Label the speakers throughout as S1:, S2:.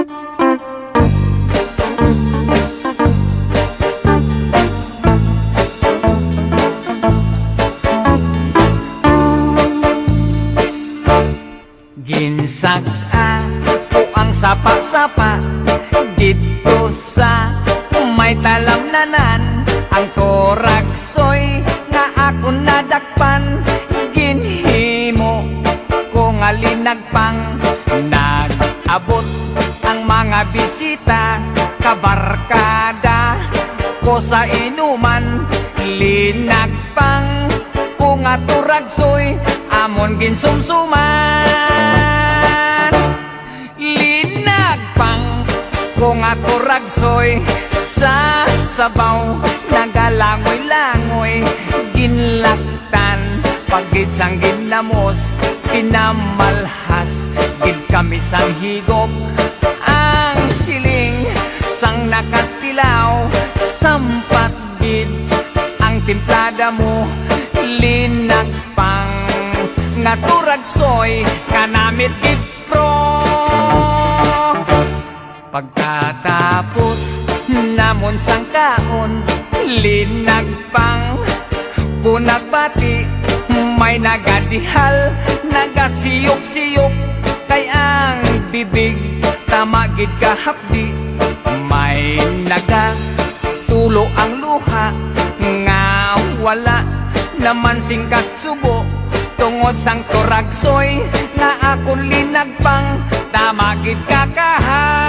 S1: Ginsag-a ko ang sapa-sapa dito sa may talamnanan. Ang toraksoy nga ako nadakpan, ginhimo ko nga linagpang. Nag-abot ang mga bisita, kabarkada ko sa inuman. Linagpang ko nga toraksoy, amon ginsumsuman. Linagpang ko nga toraksoy, sa sabaw nagalangoy-langoy. Ginlaktan pagid sang ginamos, pinamalhas gid kami sang higop. Ang siling sang nakatilaw, sampat gid ang timplada mo. Linagpang nga toraksoy, kanamit gid pro. Pagkatapos namon sang kaon, linagpang kunagbati. May nagadihal, nagasiyop-siyop, kay ang bibig tamagid kahapdi. May nagatulo ang luha, nga wala naman sing kasubo. Tungod sang toraksoy nga akon linagpang, tamagid kakahan.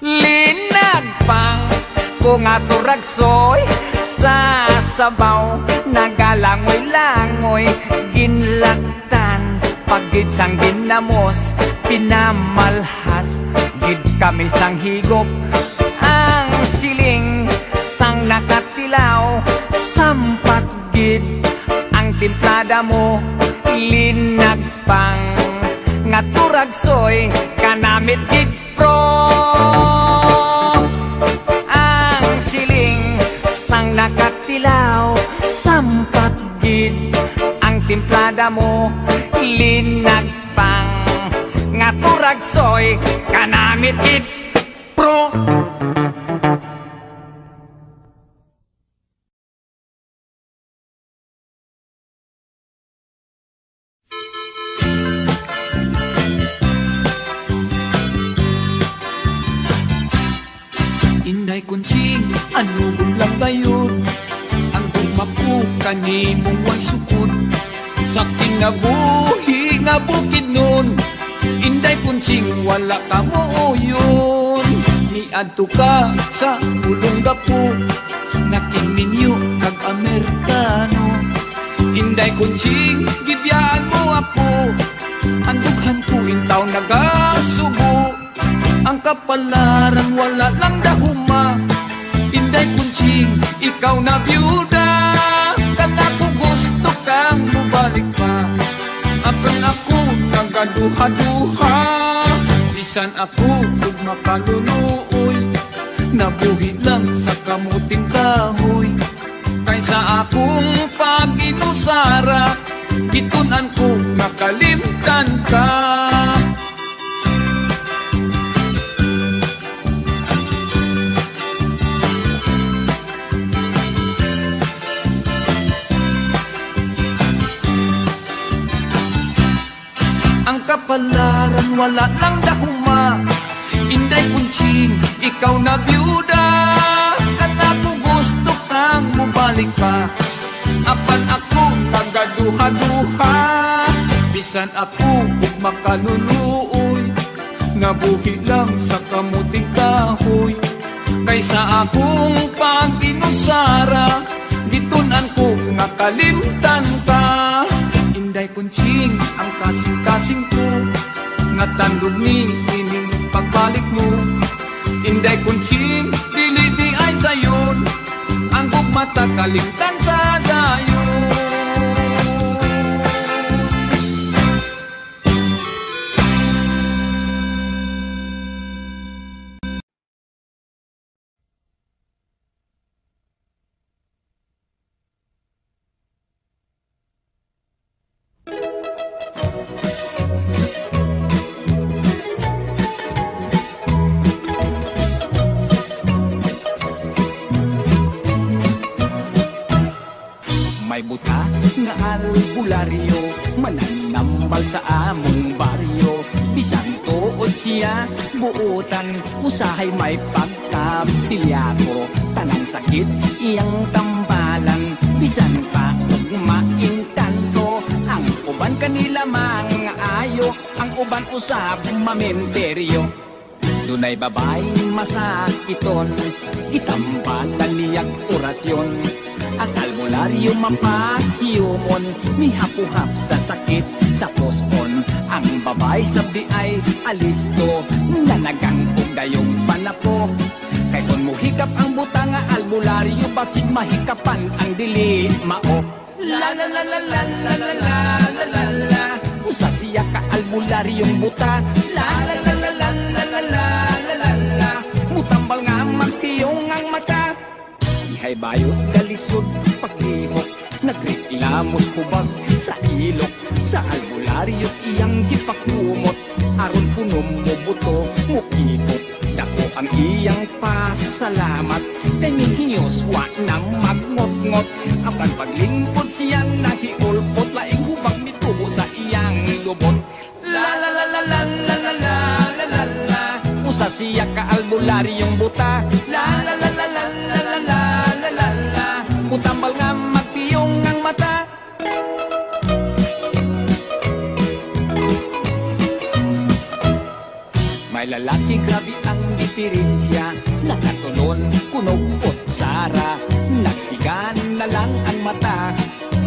S1: Linagpang ko nga toraksoy, sa sabaw nagalangoy-langoy. Ginlaktan pagid sang ginamos, pinamalhas gid kami sang higop. Ang siling sang nakatilaw, sampat gid ang timplada mo. Linagpang nga toraksoy, kanamit gid pro. Ang siling sang nakatilaw, sampat gid ang timplada mo. Linagpang nga toraksoy, kanamit gid pro.
S2: Inday kunching, ano lang bayod, ang tumaku kanimong way sukod. Sa kinabuhi nga bukid nun, inday kunching, wala ka mo yun. Niadto ka sa ulong gapo, nakininyo kag Amerikano. Inday kunching, gibiyaan mo apo, ang dughan ko intaw nagasubo. Ang kapalaran wala lang dahuma, inday kunching, ikaw na byuda. Kana ko gusto kang mubalik pa, apan ako nagaduha-duha. Bisan ako kung makalunuoy, nabuhi lang sa kamuting kahoy. Kaysa akong pag-inusara, itunan ko nakalimtan ka. Ang kapalaran wala lang dahuma, inday kunching, ikaw na byuda. Kana ko gusto kang mubalik pa, apan ako nagaduha-duha. Bisan ako ug makanunuoy, nabuhi lang sa kamuting kahoy. Kaysa akong pag-inusara, gitunan ko nga kalimtan ka. Inday kunching, ang kasing-kasing ko, nga tandog ni ining pagbalik mo. Inday kunching, dili di ay sayon, ang gugmata kalimtan sa dayon.
S1: albularyo, mananambal sa among baryo. Bisan tuod siya, buutan, usahay may pagkabilyako. Tanang sakit, iyang tambalan, bisan pa ug maintanto. Ang uban kanila mga ayo, ang uban usab mamenteryo. Dunay babaeng masakiton, itambatan niyag orasyon. Ang albularyo mapahiyumon, mihapuhap sa sakit sa pospon. Ang babay sabdi ay alisto, nanagang og dayong panapo. Kay kon muhikap ang buta nga albularyo, basig mahikapan ang dili mao. La la la la la la la la la la la. Usa siya ka albularyong buta. La la la la la la la la la la la. Mutambal nga magtiyong ang mata. Ihay bayot kalisod paglimok, nagreklamos kubag sa ilok. Sa albularyo iyang gipakumot, aron punom mo buto mukipot. Dako ang iyang pasalamat, kay minhiyos wa nang magngot-ngot. Apan paglingkod siyang nahiulpot, laing hubag mitubo sa iyang lubot. La la la la la la la la la la la. Usa siya ka albularyong buta. La la la la la la la la la la la. Mutambal nga magtiyong ang mata. May lalaki grabe ang diferensya, nakatulon kunog pot sara. Nagsigan na lang ang mata,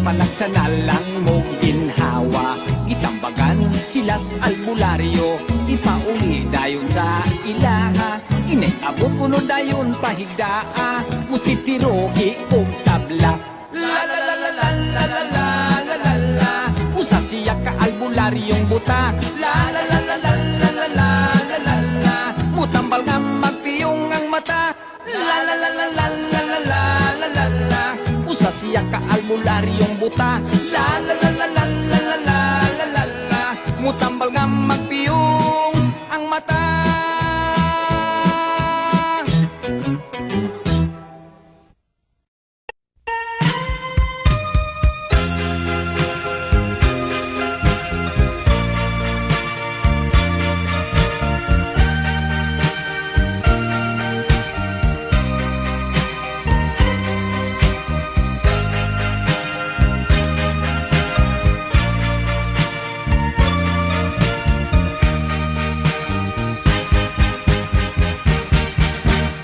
S1: panagsa na lang mo ginhawa. Itambagan silas albularyo, ipauli dayon sa ilaha. Inay-abot kuno dayon pahigdaa, muski tiroki o tabla. La la la la la la la la la la la. Usa siya ka albularyong buta. La la la la la la la la la la la. Mutambal nga magtiyong ang mata. La la la la la la la la la la la. Usa siya ka albularyong buta. La la la la la la la la la la la. Mutambal nga magtiyong ang mata.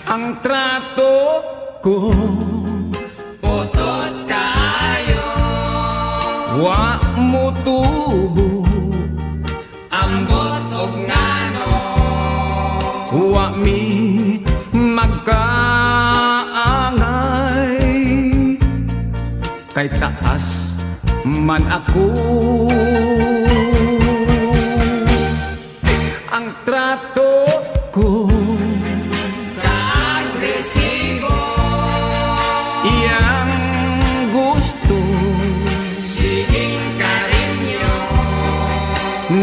S1: Ang trato ko putot kayo, wa mo tubo ambot og ngano, wa mi magkaangay. Kay taas man ako, ang trato ko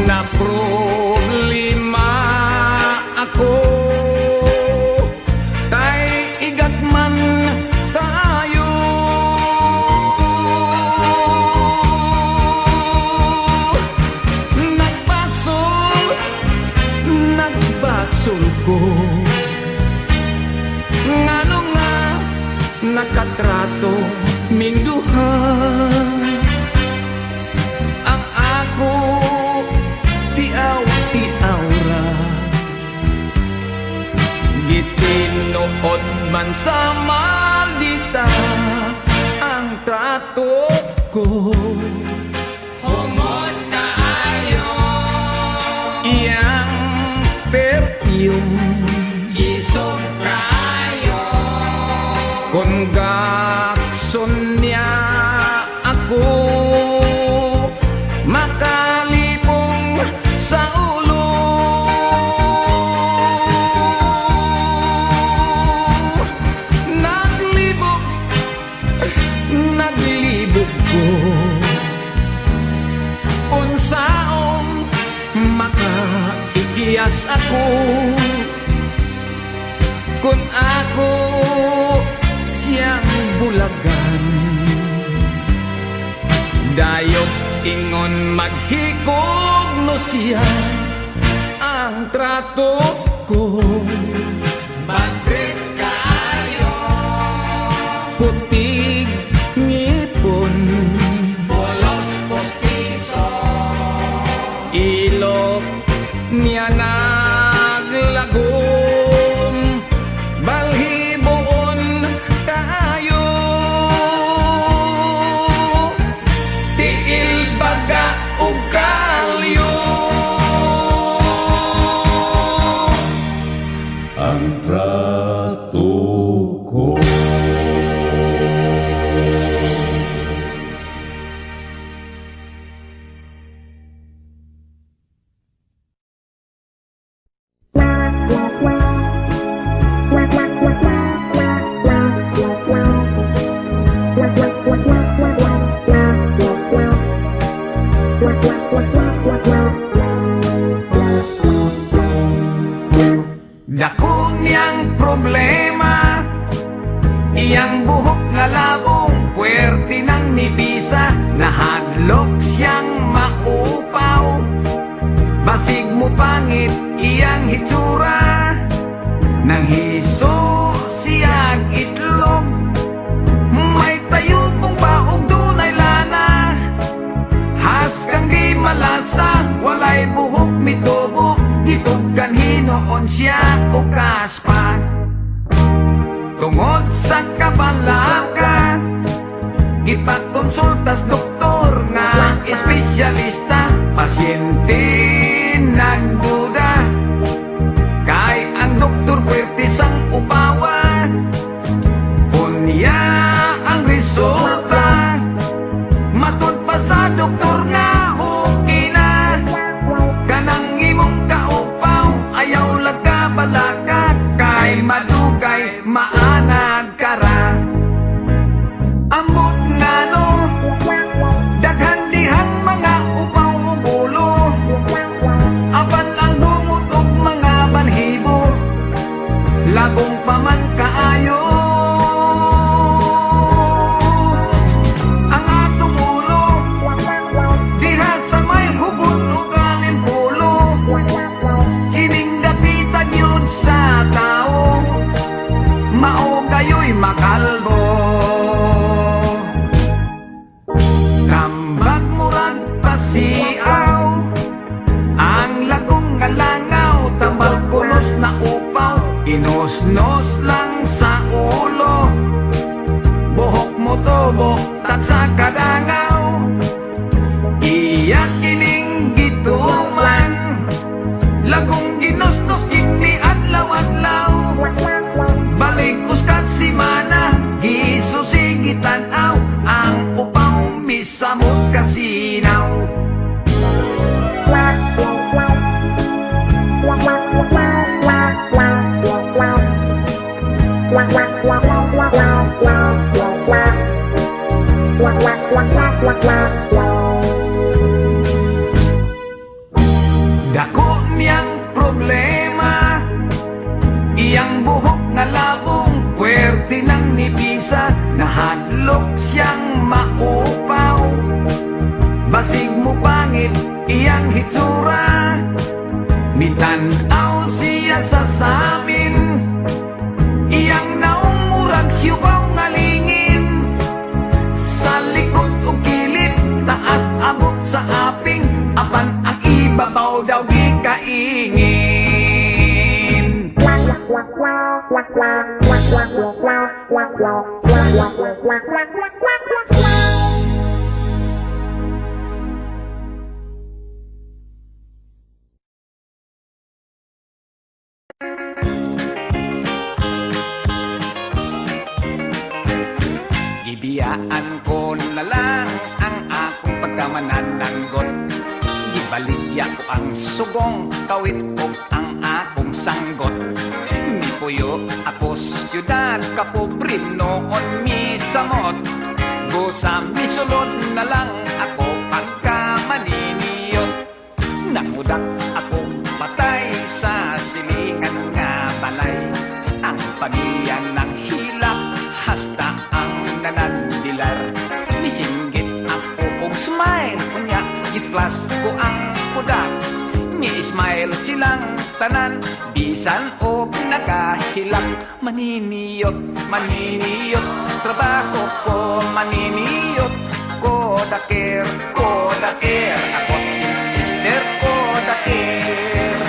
S1: na problema ako. Kay igat man tayo, nagbasol ko. Ngano nga nakatrato minduhan ang ako tiaw-tiawra. Gitinuod man sa maldita ang trato ko. Humot na ayo iyang perfume, isog kayo. Kung gakson niya ako, makalipong sa ulo. Naglibog ko, unsaon makaikiyas ako. Kung ako siyang bulagan,
S2: Dayok ingon maghikog no siya ang trato ko. Bandit kayo, putig ngipon, bolos postiso, ilok niya naglagom, balhiboon kayo, tiil baga ug kalyo. Ang trato ko. Dako niyang problema, iyang buhok nga labong, puwerte ng nibisa, nahadlok siyang maupaw. Basig mo pangit iyang hitsura, nang hiso siyang itlog. May tayog mong baog dunay lana, has kang di malasa, walay buhok mitubo, gitog kanhinoon siya o kaspa. Tungod sa kabalaka, gipakonsultas doktor nga espesyalista, pasyente nagduda, kay ang doktor puwerte sang upawan. Unya ang resulta, matod pa sa doktor nga okay na, kanang imong kaupaw ayaw laga balaka, kay madugay maanag kara. Ambot nga no, daghan dihang mga upaw o bulo, aban ang bungot og mga balhibo, labong pa man kaayo. Ang atong ulo, diha sa may hubot o galin pulo, kining dapitan yun sa tao, mao kayo'y makalbo. Kambag murag pasiaw, ang lagong nga langaw, tambal kulos na upaw, inosnos lang sa ulo, buhok mo tubo tat sa kadangaw. Iyak kining gituman, lagong ginosnos kini adlaw-adlaw, balik uskas simana, gisusigitan aw, ang upaw misamot kasinaw. Dako niyang problema, iyang buhok nga labong, puwerte ng nibisa, nahadlok siyang maupaw. Basig mo pangit iyang hitsura, mitanaw siya sa samin, iyang naong murag siyubaw nga lingin, sa likod o kilid, taas abot sa aping, apan ang ibabaw daw di kaingin. Gibiyaan ko na lang ang akong pagkamanananggot, gibaligya ko ang sugong, kawit ko ang akong sanggot. Nipuyo ako siyudad, kapobre noon misamot, busa misulod na lang ako pagkamaniniyot. Nangudak ako patay sa silingan nga balay, ang pagiyan ng hilak hasta ang nanandilar. Misinggit ako kung gawas ko ang kudak. Ni Ismail silang tanan, bisan og nagahilak. Maniniyot, maniniyot, trabaho ko maniniyot. Kodaker, kodaker, ako si Mr. Kodaker.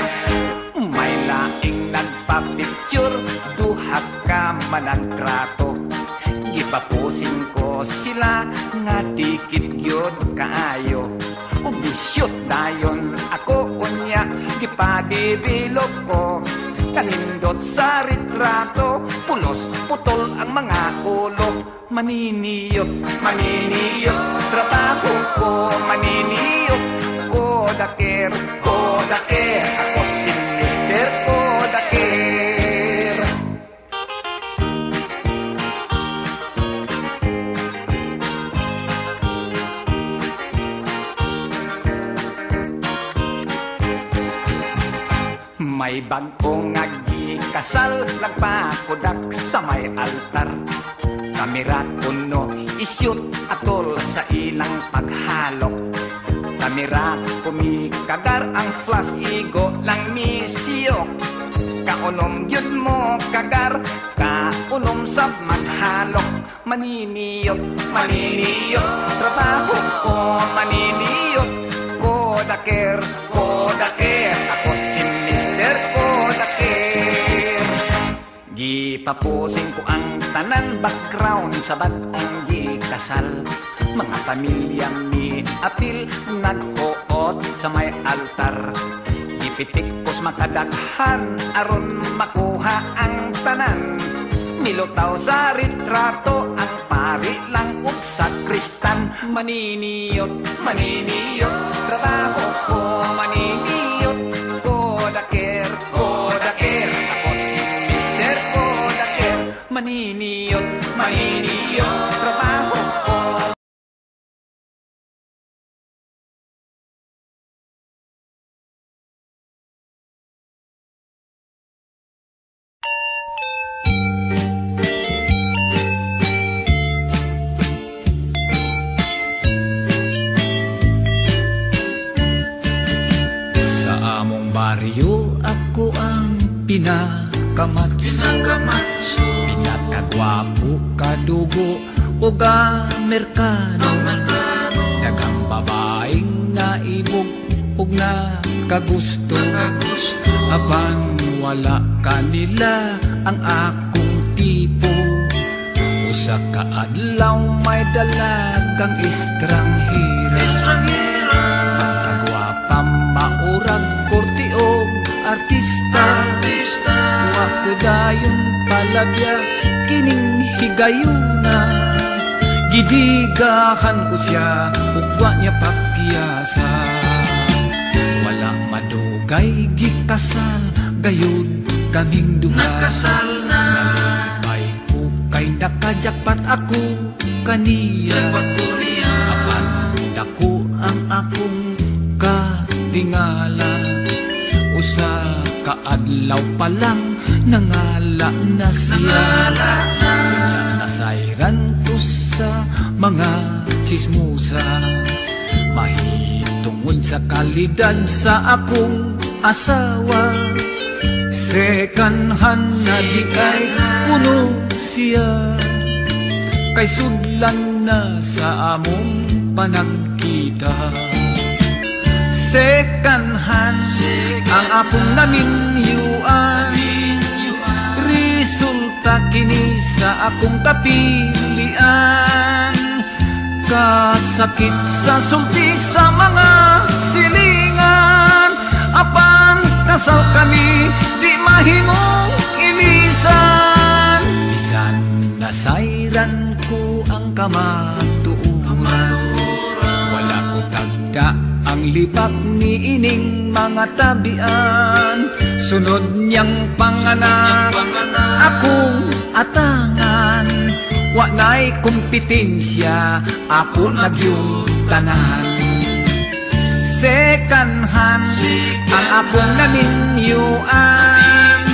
S2: May laing nagpa-picture, duha ka managtrato. Gipapusin ko sila nga dikit yun kaayo. Ubisyot dayon ako unya, gipa-develop ko. Kanindot sa retrato, pulos putol ang mga ulo. Maniniyot, maniniyot, trabaho ko maniniyot. Kodaker, kodaker, ako si Mr. Kodaker. May bagong kasal, nagpakudak sa may altar. Kamera kuno isyut atol sa ilang paghalok. Kamera kumikagar ang flash igo lang misiyok. Kaunom yun mo kagar, kaunom sa maghalok. Maniniyot, maniniyot, trabaho ko maniniyot. Kodaker, kodaker, ako si Mr. Kodaker. Gipapusin ko ang tanan background sa batang gikasal. Mga pamilyang ni apil naghuot sa may altar. Gipitik kos makadaghan aron makuha ang tanan. Nilutaw sa retrato ang pari lang ug sakristan. Maniniyot, maniniyot, trabaho ko maniniyot. Kodaker, kodaker, ako si Mr. Kodaker. Maniniyot, maniniyot, trabaho ko.
S1: Baryo ako ang pinakamatso, pinakagwapo, kadugo o Amerikano. Dagang babaeng naibog o na kagusto. Apan wala kanila ang akong tipo. Usa ka adlaw may dalagang estranghera. Pagkagwapang maurag kortiog artista. Wako dayon palabya kining higayuna. Gidigahan ko siya ugwa niya pakyasa. Wala madugay gikasal gayud kaming duha.
S2: Nakasal na.
S1: Nalibay ko kay nakajakpat ako kaniya. Apan dako ang akong katingala. Usa kaadlaw pa lang nangala na siya. Kanya nasayran ko sa mga chismosa. Mahitungod sa kalidad sa akong asawa. Second hand na di ay kuno siya. Kay sudlan na sa among panagkita. Second hand ang akong naminyuan. Resulta kini sa akong kapilian. Kasakit sa sulti sa mga silingan. Apan kasal kami di mahimong ilisan. Bisan nasayran ko ang kamatuuran. Wala ko tagda ang lipak ni ining mga tabian. Sunod niyang panganak akong atangan. Wa na'y kompetensya, ako nagyong tanan. Second hand ang akong naminyuan.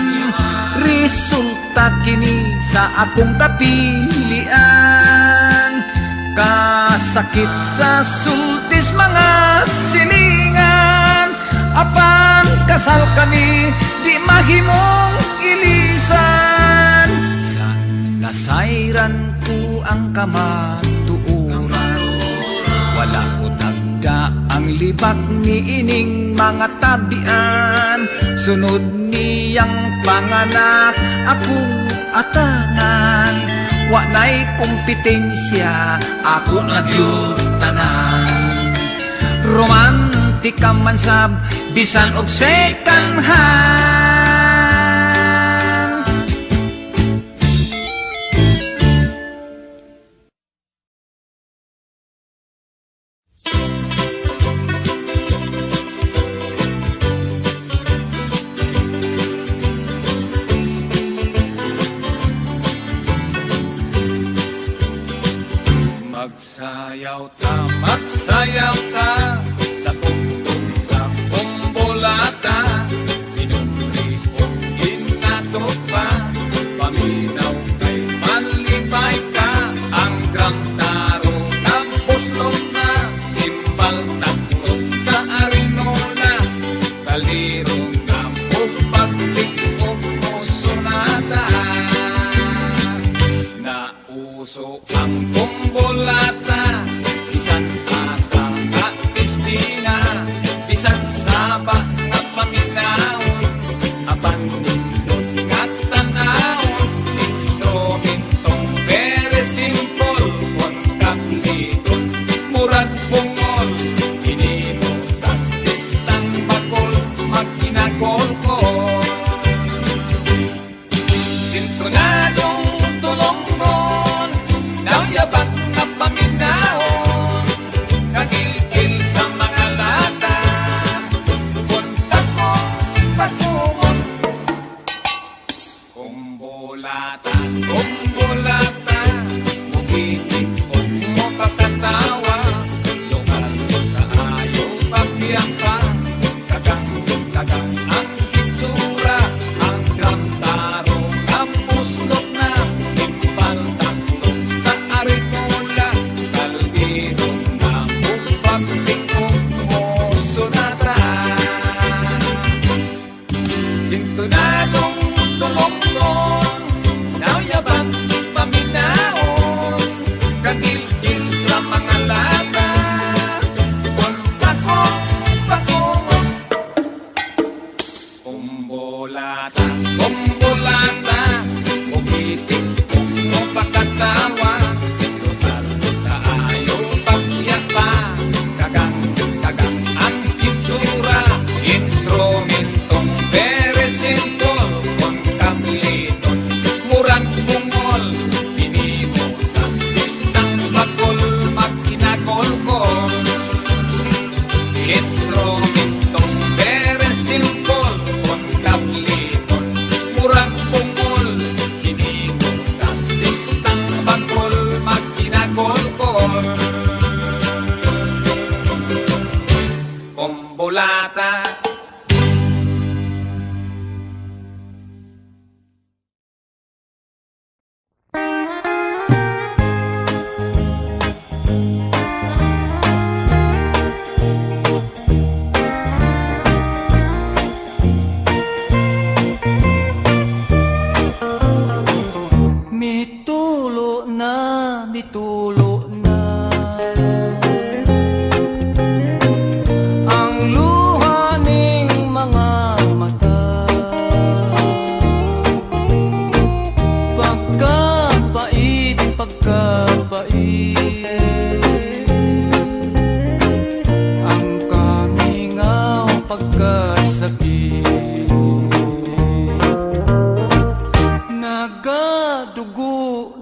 S1: Resulta kini sa akong kapilian. Kasakit sa sultis mga sili.
S2: himong ilisan. Sa nasayran ko ang kamatuuran, wala ko tagda ang libak ni ining mga tabian. Sunod niyang panganak akong atangan, walay kompetensya ako nagyutanan. Romantika man sab bisan og second hand. Magsayaw ta sa tungtong sa kumbolata, inumri o ginatok pa, paminaw kay malibay ka, ang gramtaro tapos na, simbal taklog sa arinola, talirong na o paglikog mo sonata. Nauso ang kumbolata,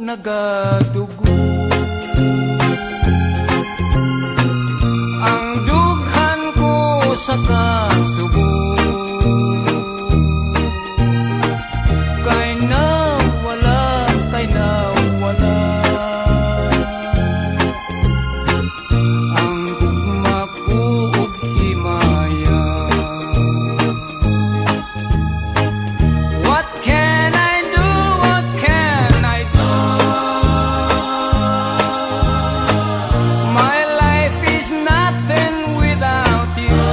S3: Nagadugo ang dughan ko sa kasubo, kay nawala ang gugma ko ug himaya. What can I do? What can I do? My life is nothing without you.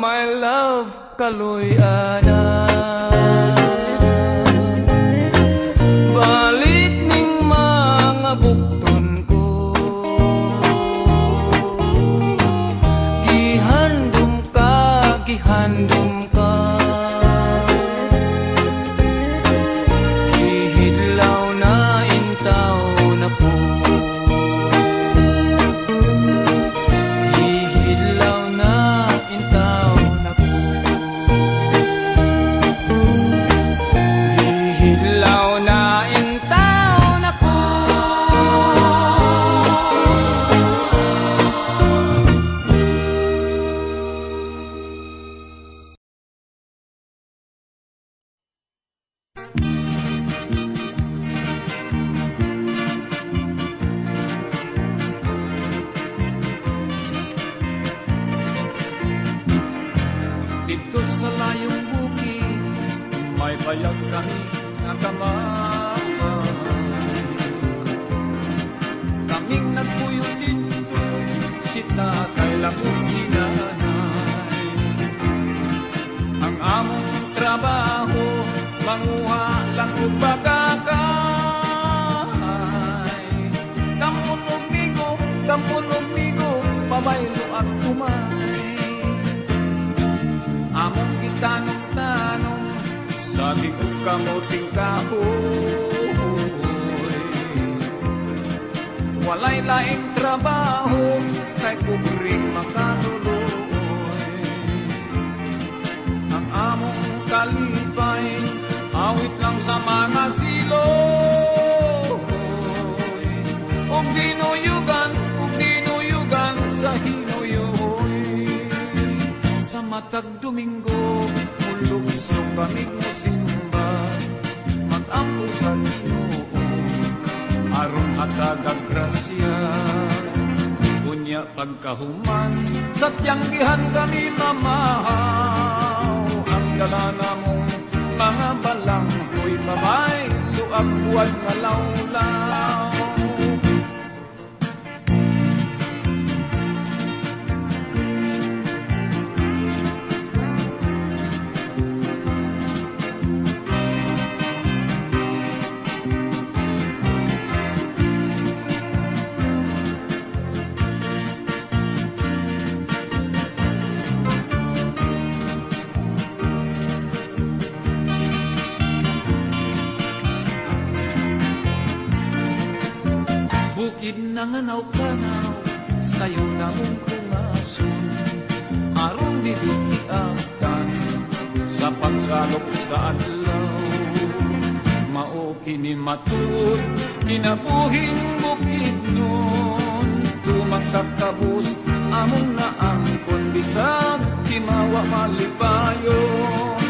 S3: my love, kaloy-ana. Balik ning mga bukton ko, gihandom ka, gihandom ka. Gihidlaw na intaw na po,
S2: dito sa layong bukid, may bayag kami nga kamay. Kaming nagpuyo dito, si tatay lakot si nanay. Ang among trabaho, manguha lang o bagakay. Kamunog migo, pabaylo at umay. Among gitanong-tanong, sabi ko kamuting kahoy. Walay laing trabaho, kay kubring makatuloy. Ang among kalipay, awit lang sa mga siloy. Ug dinuyugan sa hinuyoy. Sa matag Domingo, mulugsok kami mo simba, mag-ampo sa Ginoo, aron hatag grasya. Unya pagkahuman, sa tiyanggihan kami mamahaw. Ang dala namong mga balanghoy, babay, luag buwan nga lawlaw. Bukid nanganaw-kanaw, sayo na mong pumason, aron dito iabtan, sa pagsalok sa adlaw. Mao kini matud, kinabuhing bukid nun, tumangkakabus, among naangkon, bisag, timawa malipayon.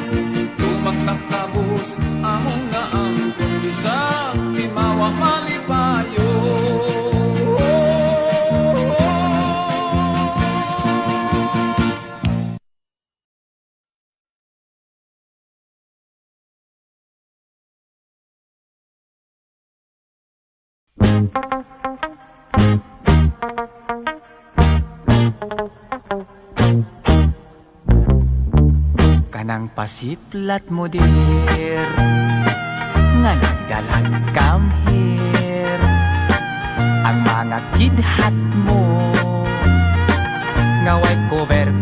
S2: Tumangkakabus, among naangkon, bisag, timawa malipayon.
S1: Kanang pasiplat mo dir, nga nagdalag come here. Ang mga kidhat mo, nga way cover.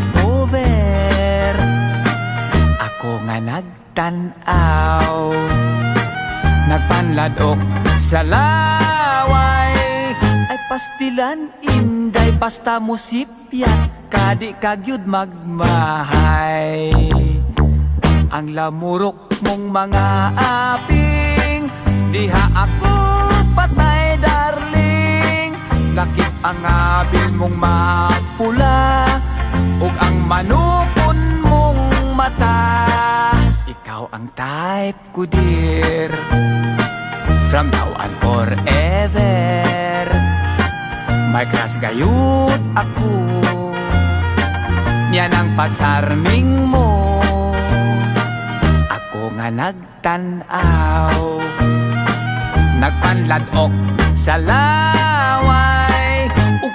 S1: Ako nga nagtanaw, nagpanladok sa laway. Ay pastilan inday, basta musipyat, kadi kagyud magmahay. Ang lamurok mong mga aping, diha ako patay darling. Lakip ang abil mong mapula, ug ang manukon mong mata. Ikaw ang type ko dear, from now on forever. May crush gayud ako, niyan ang pagsarming mo. Ako nga nagtanaw, nagpanladok sa laway, ug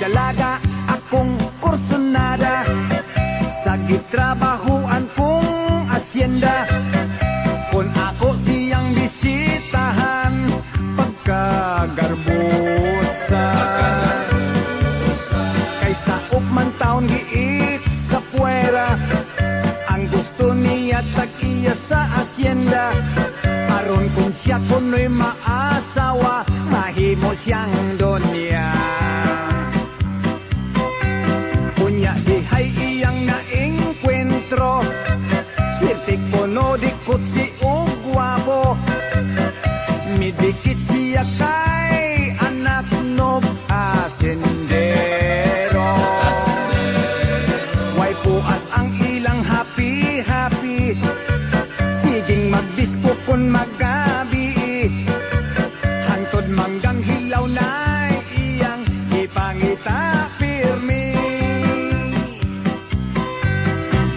S1: dalaga akong kursonada sa gitrabahuan kong asyenda. Kung ako siyang bisitahan pagkagarbosa, kaysa upman taon giit sa puwera, ang gusto niya tag-iya sa asyenda. Aron kung siya kuno'y maasawa, mahimo siyang donya. Unya dihay iyang naengkwentro, swerte kuno dikot si ugwapo. Midikit siya kay anak nog asendero. Way puas ang ilang happy-happy, siging magdisko kun magabi. Hantod manggang hilaw na iyang ipangita pirmi.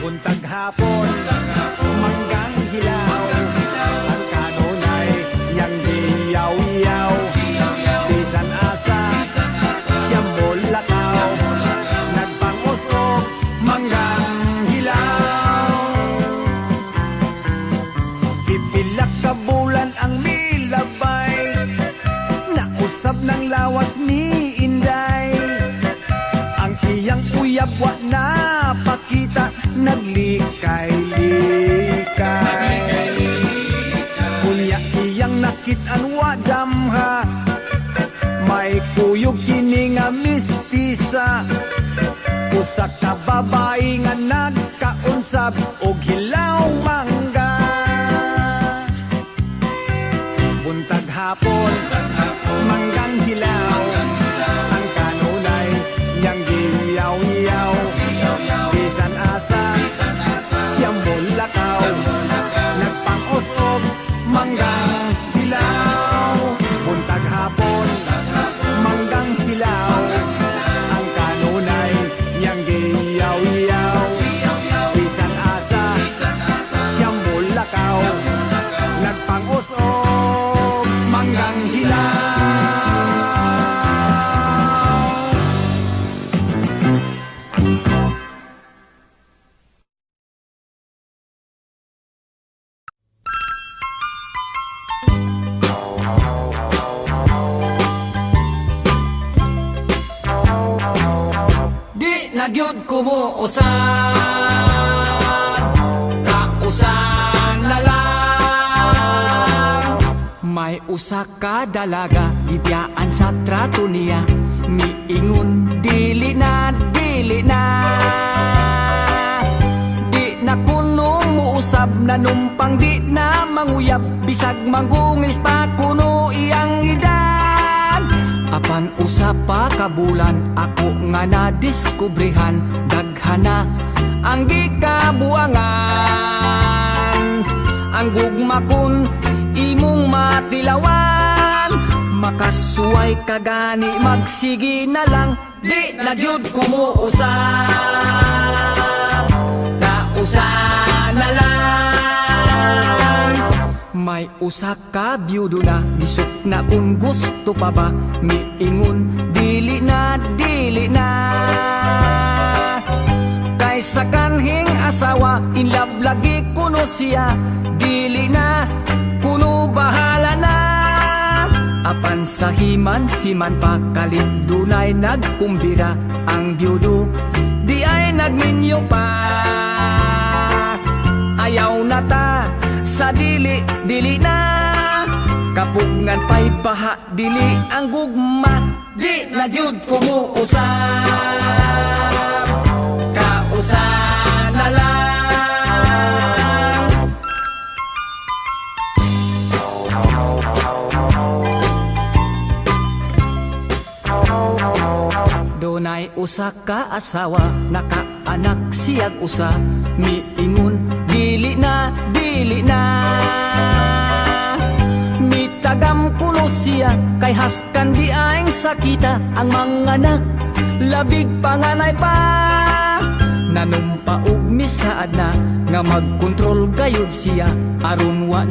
S1: Buntag hapon manggang hilaw, ang kanunay yang giyaw-yaw. Bisan asa siyang bolakaw, nagpangusok manggang hilaw. Pipilak ka bulan ang milabay, nausap ng lawas ni Inday. Ang iyang uyab wa na pakita, naglikay-likay. Kunya iyang nakitaan wa damha, may kuyog kini nga mistisa. Usa ka babae nga nagkaunsab og hilaw mangga. Buntag hapon manggang hilaw, ang kanunay niyang giyaw-yaw. Bisan asa siyang bolakaw, nagpang-usok manggang hilaw. Buntag hapon manggang hilaw, ang kanunay niyang giyaw-yaw. Bisan asa siyang bolakaw, nagpang-usok manggang hilaw.
S2: Di nagyud kumuusan, rausan na lang.
S1: May usa ka dalaga, gibiyaan sa trato niya, miingon dili na, dili na. Di na kuno muusab, nanumpang di na manguyab, bisag mangungis pa kuno iyang idan. Apan usa pa kabulan, ako nga nadiskubrihan, daghana ang gikabuangan. Ang gugma kun imong matilawan, makasuway ka gani, magsigi na lang. Di na gyud kumuusab, kausan na lang. May usa ka byudo na, bisok na kung gusto pa ba, miingon dili na, dili na. Kaysa kanhing asawa, in love lagi kuno siya, dili na, kuno bahala na. Apan sa himan pa kalit, dunay nagkumbira, ang byudo di ay nagminyo pa. Ayaw na ta sa dili, dili na, kapugngan pa'y baha, dili ang gugma. Di na gyud kumuusab, kausan na lang. Dunay usa ka asawa, nakaanak siyag usa, miingon dili na, dili na. Mitagam kuno siya, kay haskan di aing sakita, ang mga anak labig panganay pa. Nanumpaog misaad na, nga magkontrol gayud siya, aron wa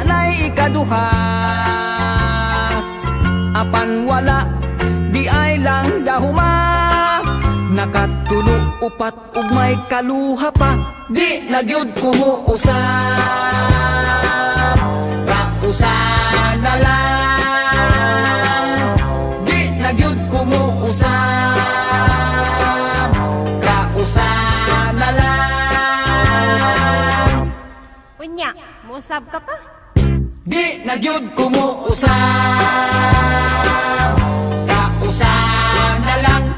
S1: na'y ikaduha. Apan wala
S2: di ay lang dahuma. Nakatulo upat ug may kaluha pa, di nagyud kumuusap. Kausa na lang, di nagyud kumuusap. Kausa na lang.
S4: Unya, muusab ka pa?
S2: Di nagyud kumuusap. Kausa na lang.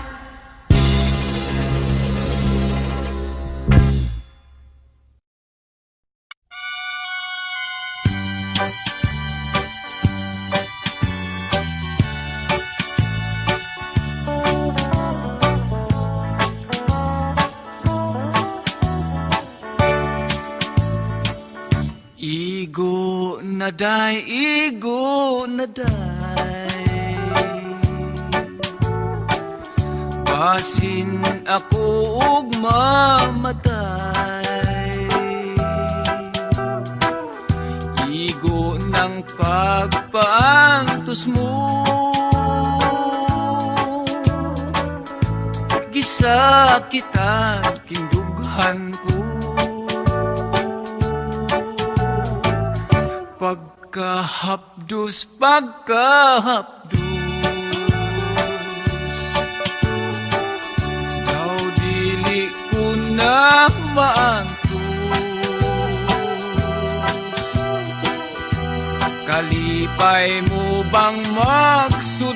S3: Igo na day, igo na day, basin ako ug mamatay. Igo ng pagpaangtos mo, gisakitan kindughan ko. Pagkahapdos, pagkahapdos, daw dili ko na maangtos. Kalipay mo bang magsudong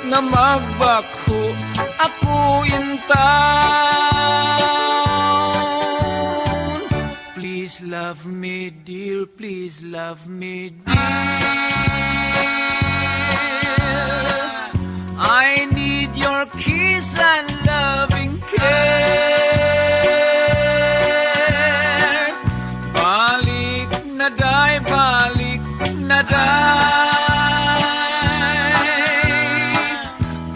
S3: na magbakho ako intan? Please love me, dear, please love me, dear. I need your kiss and loving care. Balik na day, balik na day,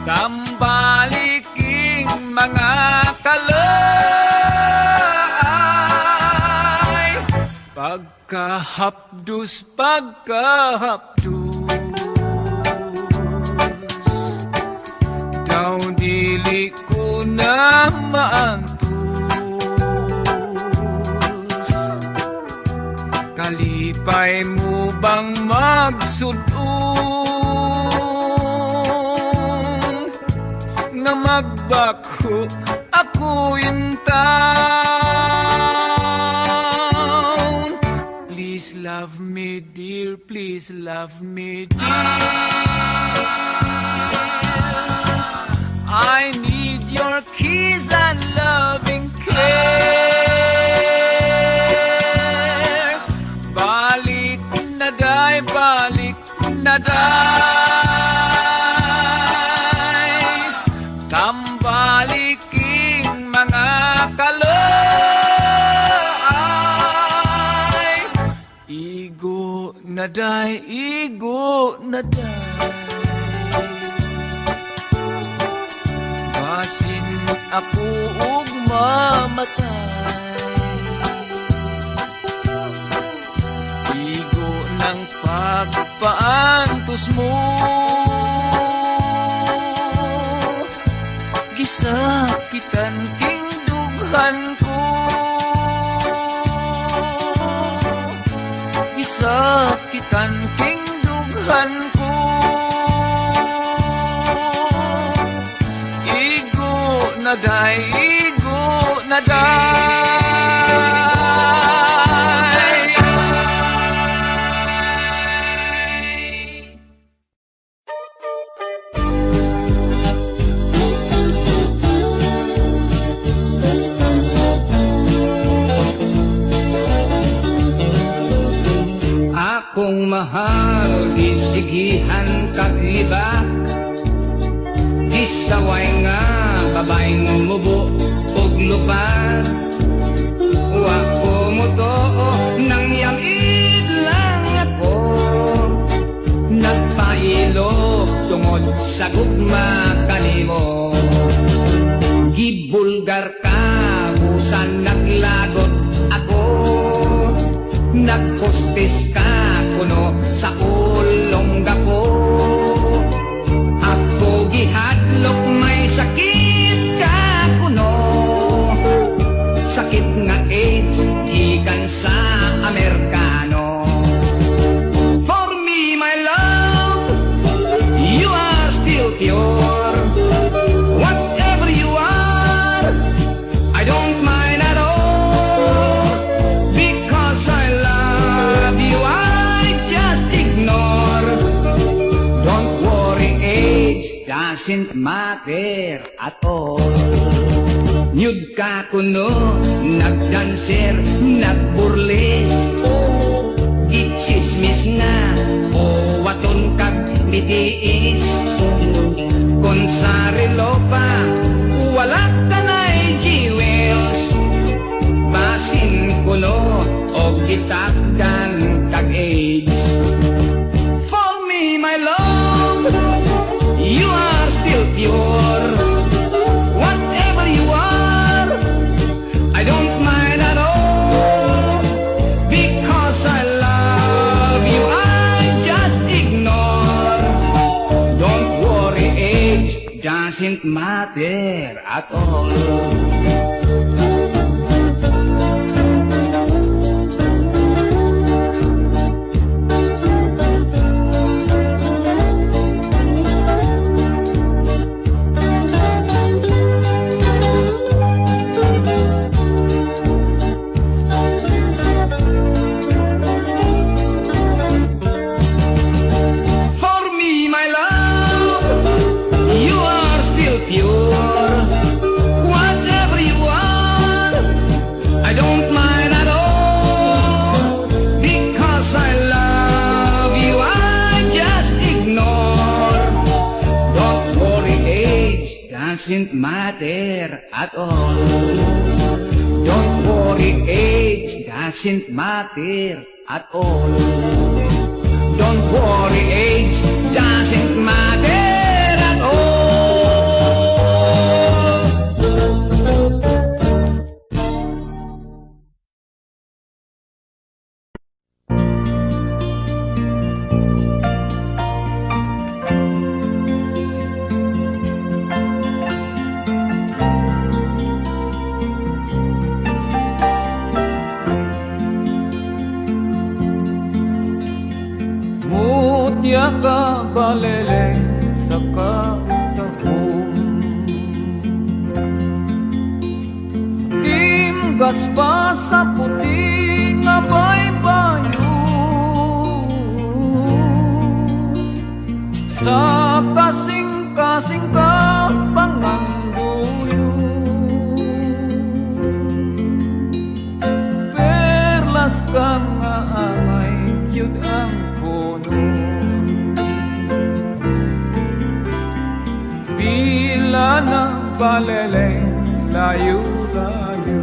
S3: tambaliking mga kalay. Pagkahapdos, pagkahapdos, daw dili ko na maangtos. Kalipay mo bang magsudong nga magbakho ako intan? Please love me, dear, please love me, dear. I need your kiss and loving care. Balik na day, balik na day, tambaliking mga kalay. Igo na day, igo na day, basin ako ug mamatay. Igo ng pagpaantos mo, gisakitan kindughan ko. Gisakitan kindughan ko. Na day, igo na day.
S2: Akong mahal, isigihan kaglibak, isaway nga babaeng mubo ug lupad. Wako mo to nang yamid lang ako, nagpailog tungod sa gugma kanimo. Gibulgar ka busan naglagot ako, nagpostis ka kuno sa ulo
S1: doesn't matter at all. Nyud ka kuno, nagdanser, nagburles, gitsismis na, o waton kag mitiis. Kung sa relo pa, wala ka na'y jewels, basin kuno, o gitakdan kag AIDS. For me, my love, you are still pure. Whatever you are, I don't mind at all. Because I love you, I just ignore. Don't worry, age doesn't matter at all. Doesn't matter at all. Don't worry, age doesn't matter at all. Don't worry, age doesn't matter at all.
S3: Ka balele sa katahom, timgas pa sa puti nga baybayo, sa kasing-kasing ka panganduyo, perlas ka nga angay yun ang puno. Bila na baleleng layo-layo,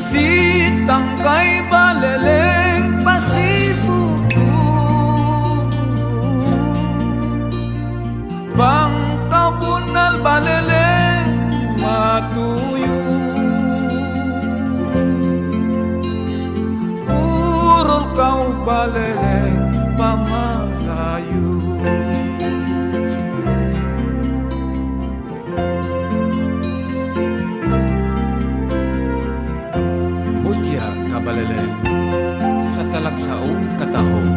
S3: sitang kay baleleng pasifuto, bangkabunal baleleng matuyo, urol kau baleleng pamalayo. Mutya kabaleleng sa talagsaong katahong,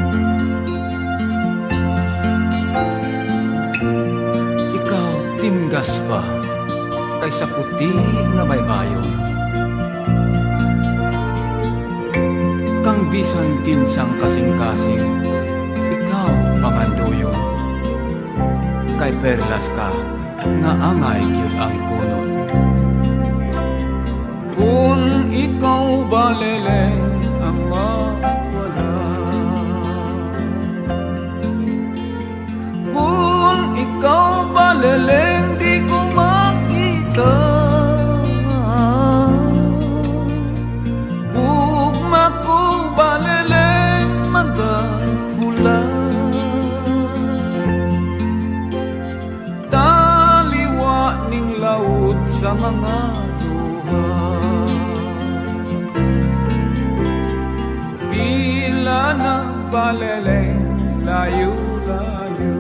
S3: ikaw timgas pa kaysa puti na baybayon, kang bisan tinsang kasing-kasing, ikaw panganduyo, kay perlas ka nga angay yun ang punon. Kung ikaw baleleng ang mawala, kung ikaw baleleng di ko makita, gugma ko baleleng magahula, taliwa ning laut sa mga duha. Bila na baleleng layo-layo,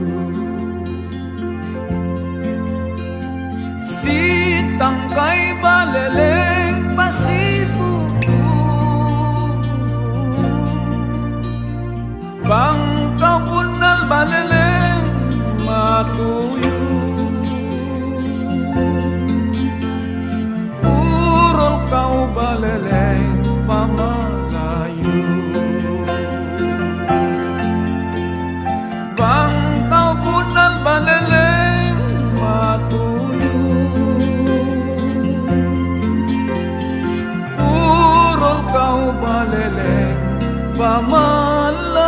S3: sitang kay baleleng pasifuto, bangkabunal baleleng matuyo, urol kau baleleng pamalayo.
S2: pamalayo.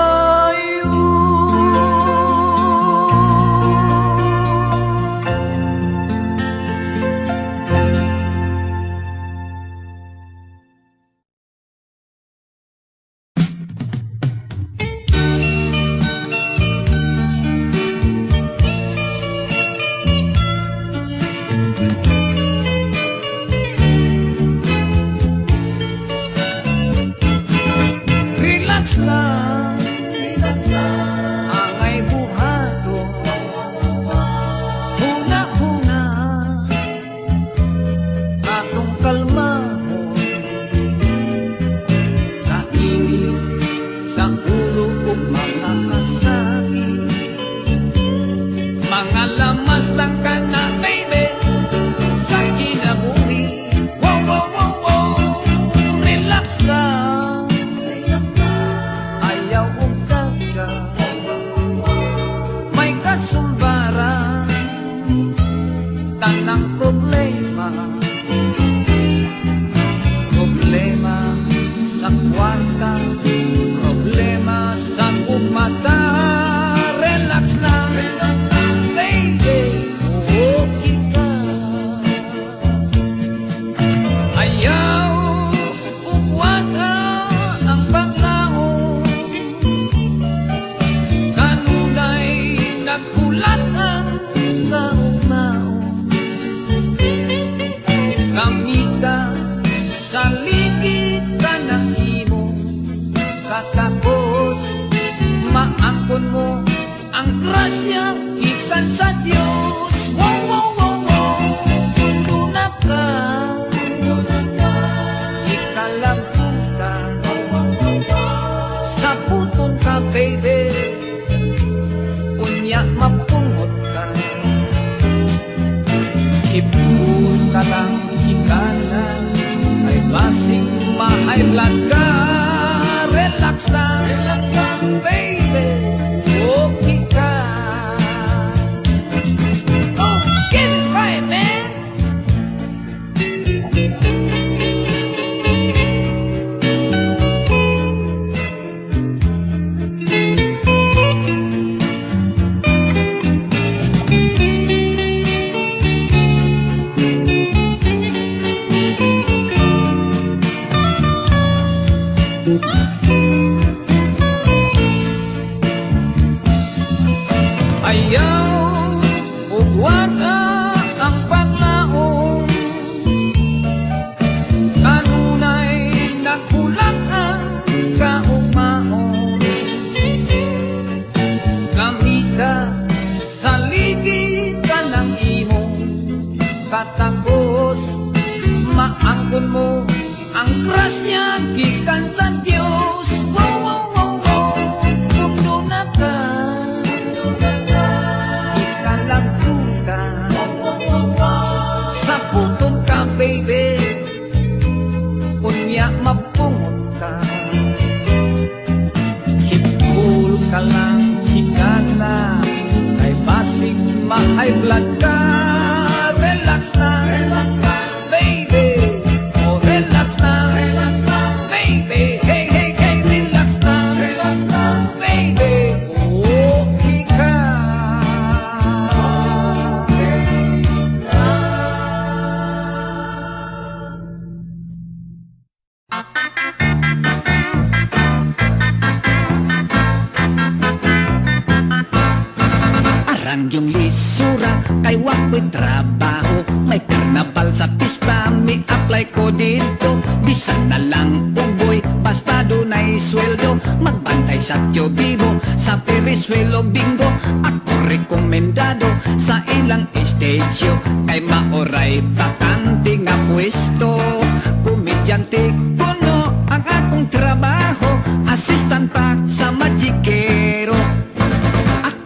S1: Yung lisura kay wako'y trabaho, may karnabal sa pista, may apply ko dito. Bisan na lang ugoy, basta dunay sweldo, magbantay sa tiyubibo, sa Periswelo bingo. Ako rekomendado sa ilang estedyo, kay maoray bakante nga pwesto. Komedyante kuno ang akong trabaho, assistant pa sa Magikero.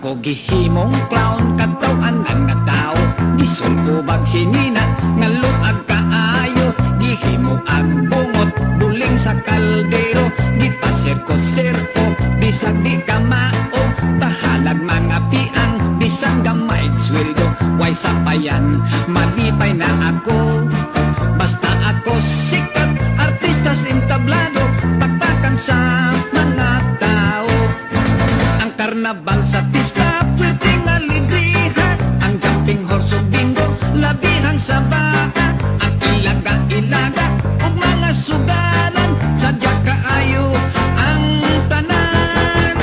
S1: Ako gihimong clown, katawanan nga tao, gisulpo bag sinina, nga luag kaayo. Gihimo ag bungot, buling sa kaldero, gipasir ko serko, bisag di kamao. Bahalag mga piang, bisang gamay sweldo, way sapayan, malipay na ako. Basta ako sikat, artistas entablado, pagpakan sa mga
S2: karnabal sa pista, pwerteng alegriha, ang jumping horse ug bingo, labihang sabaa, ang ilaga-ilaga ug mga suganan, sadya kaayo ang tanan.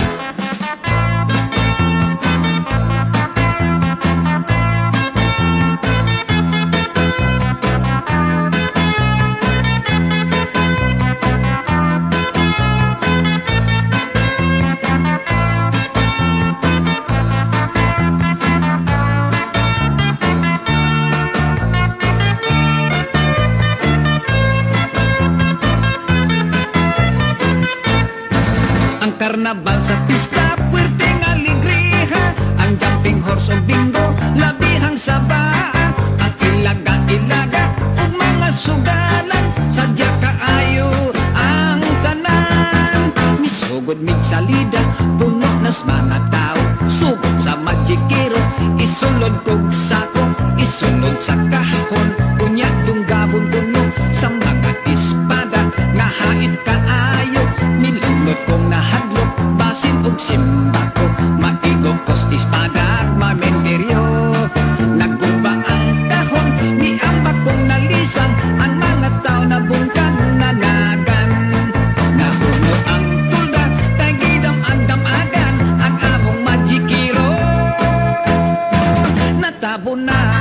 S2: Karnabal sa pista, pwerteng alegriha, ang jumping horse o bingo, labihang sabaa, ang ilaga-ilaga ug mga sugalan, sadya kaayo ang tanan. Misugod mig salida, puno nas mga tao, sugod sa magikiro, isulod kog sako, isunod sa kahon, unya yung gabon kuno sa mga espada, nga hait kaayo, nilunod kong nahadlok, basin og simba ko, maigong kos espada at mamenteryo. Nagguba ang kahon, niambak kong nalisan, ang mga tao na bungkan nanagan. Nahuno ang tulda, tagidam-andam-agan, ang among magikiro, natabunan.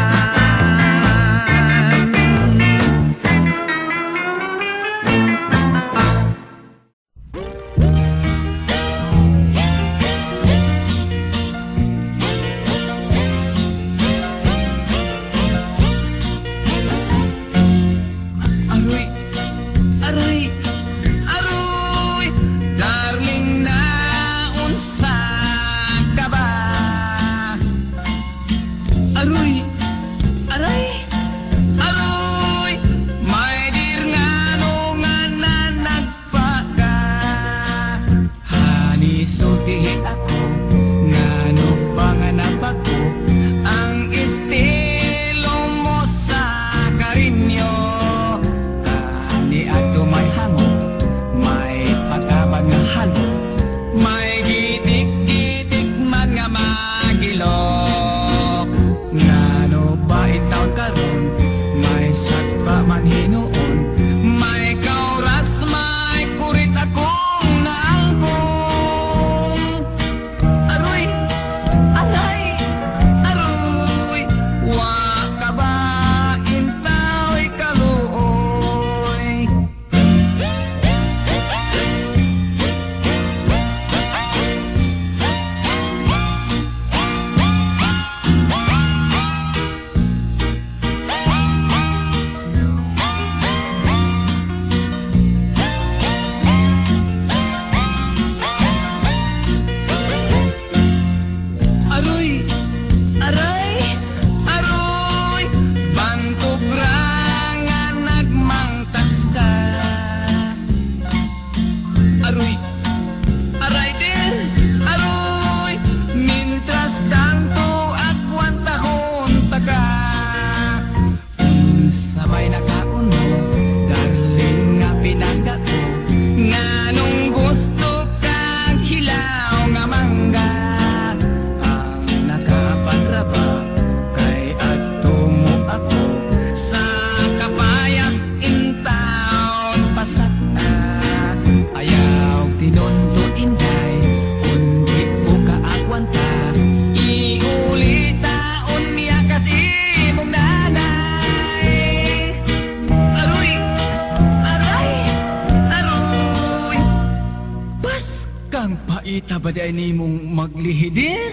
S1: Ita ba di ay nimong maglihidir?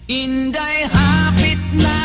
S2: Inday hapit na